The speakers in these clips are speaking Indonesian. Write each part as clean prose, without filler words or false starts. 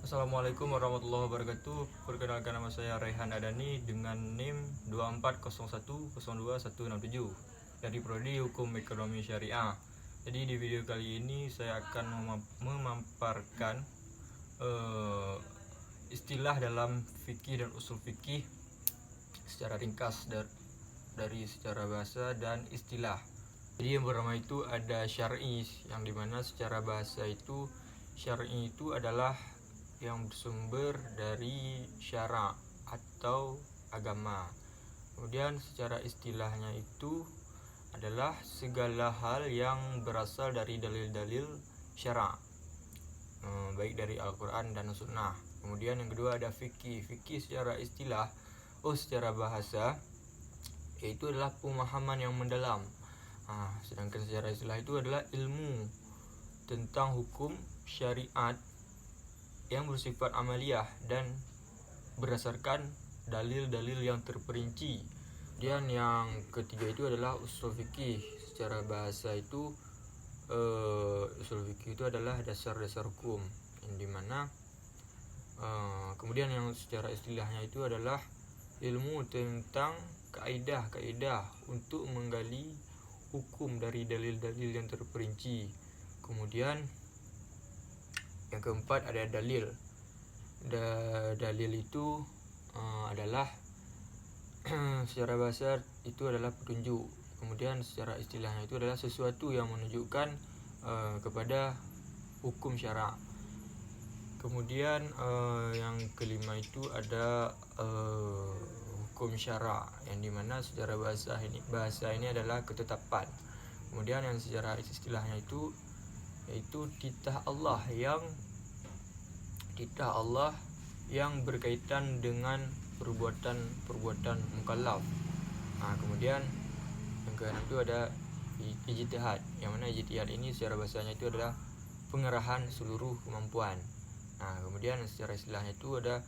Assalamualaikum warahmatullahi wabarakatuh. Perkenalkan, nama saya Rehan Adani dengan NIM 2401021167 dari Prodi Hukum Ekonomi Syariah. Jadi di video kali ini saya akan memaparkan istilah dalam fikih dan usul fikih secara ringkas dari secara bahasa dan istilah. Jadi yang pertama itu ada syar'i, yang dimana secara bahasa itu syar'i itu adalah yang bersumber dari syara atau agama. Kemudian secara istilahnya itu adalah segala hal yang berasal dari dalil-dalil syara, baik dari Al-Quran dan Sunnah. Kemudian yang kedua ada fikih. Fikih secara istilah, secara bahasa, yaitu adalah pemahaman yang mendalam. Sedangkan secara istilah itu adalah ilmu tentang hukum syariat yang bersifat amaliyah dan berdasarkan dalil-dalil yang terperinci. Dan yang ketiga itu adalah usul fikih. Secara bahasa itu usul fikih itu adalah dasar-dasar hukum, yang dimana kemudian yang secara istilahnya itu adalah ilmu tentang kaidah-kaidah untuk menggali hukum dari dalil-dalil yang terperinci. Kemudian yang keempat ada dalil. Dalil itu adalah secara bahasa itu adalah petunjuk. Kemudian secara istilahnya itu adalah sesuatu yang menunjukkan kepada hukum syara. Kemudian yang kelima itu ada hukum syara, yang dimana secara bahasa ini adalah ketetapan. Kemudian yang secara istilahnya itu yaitu titah Allah yang berkaitan dengan perbuatan mukallaf. Kemudian yang keenam itu ada ijtihad, yang mana ijtihad ini secara bahasanya itu adalah pengerahan seluruh kemampuan. Kemudian secara istilahnya itu ada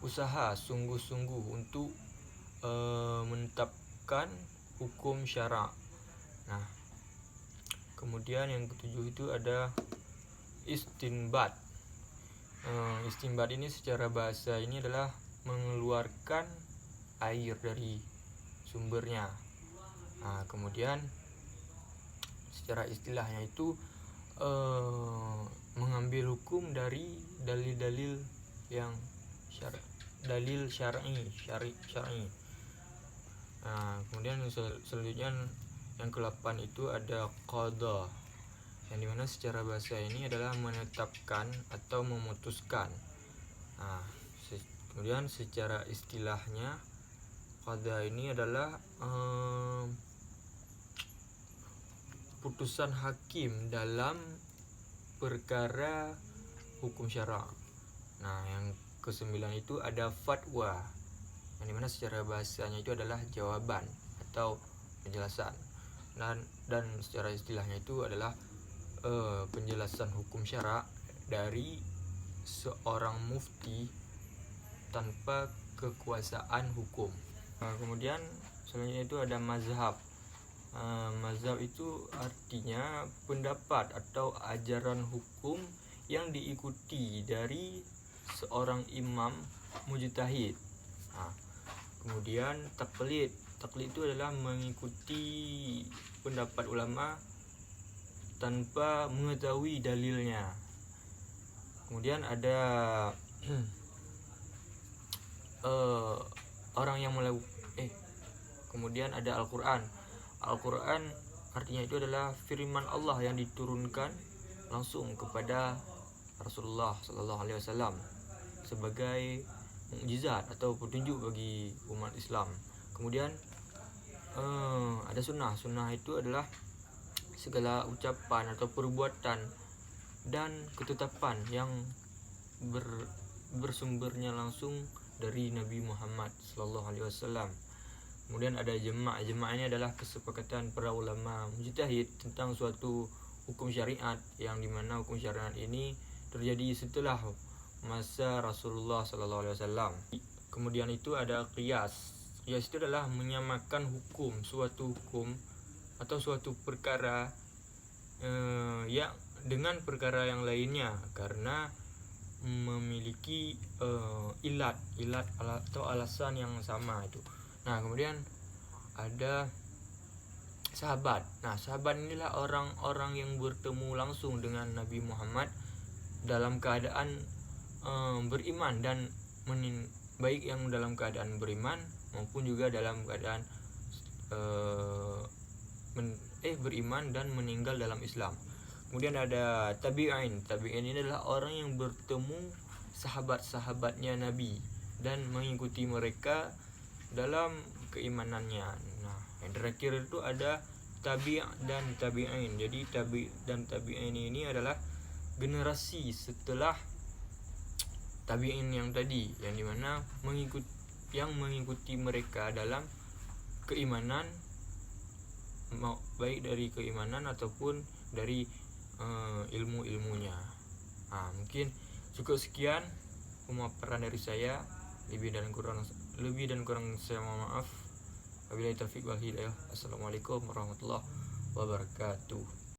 usaha sungguh-sungguh untuk menetapkan hukum syara. Kemudian yang ketujuh itu ada istinbat. Istinbat ini secara bahasa ini adalah mengeluarkan air dari sumbernya. Kemudian secara istilahnya itu mengambil hukum dari dalil-dalil yang dalil syar'i. Kemudian selanjutnya yang ke-8 itu ada qada, yang dimana secara bahasa ini adalah menetapkan atau memutuskan. Kemudian secara istilahnya qada ini adalah putusan hakim dalam perkara hukum syara. Yang ke-9 itu ada fatwa, yang dimana secara bahasanya itu adalah jawaban atau penjelasan. Dan secara istilahnya itu adalah penjelasan hukum syara dari seorang mufti tanpa kekuasaan hukum. Kemudian selanjutnya itu ada mazhab. Mazhab itu artinya pendapat atau ajaran hukum yang diikuti dari seorang imam mujtahid. Kemudian taklid itu adalah mengikuti pendapat ulama tanpa mengetahui dalilnya. Kemudian ada orang yang kemudian ada Al-Quran. Al-Quran artinya itu adalah firman Allah yang diturunkan langsung kepada Rasulullah SAW sebagai mukjizat atau petunjuk bagi umat Islam. Kemudian ada sunnah. Sunnah itu adalah segala ucapan atau perbuatan dan ketetapan yang bersumbernya langsung dari Nabi Muhammad SAW. Kemudian ada ijma'. Ijma' ini adalah kesepakatan para ulama mujtahid tentang suatu hukum syariat, yang dimana hukum syariat ini terjadi setelah masa Rasulullah SAW. Kemudian itu ada qiyas. Qiyas itu adalah menyamakan suatu hukum atau suatu perkara yang dengan perkara yang lainnya, karena memiliki ilat atau alasan yang sama itu. Nah, kemudian ada sahabat. Nah, sahabat inilah orang-orang yang bertemu langsung dengan Nabi Muhammad dalam keadaan beriman dan baik yang dalam keadaan beriman maupun juga dalam keadaan beriman dan meninggal dalam Islam. Kemudian ada tabi'in. Tabi'in ini adalah orang yang bertemu sahabat-sahabatnya Nabi dan mengikuti mereka dalam keimanannya. Nah, yang terakhir itu ada tabi' dan tabi'in. Jadi tabi' dan tabi'in ini adalah generasi setelah tabi'in yang tadi, yang dimana mengikuti mereka dalam keimanan, baik dari keimanan ataupun dari ilmu-ilmunya. Nah, mungkin cukup sekian pemaparan dari saya. Lebih dan kurang saya mohon maaf. Wabillahi taufiq wal hidayah. Assalamualaikum warahmatullahi wabarakatuh.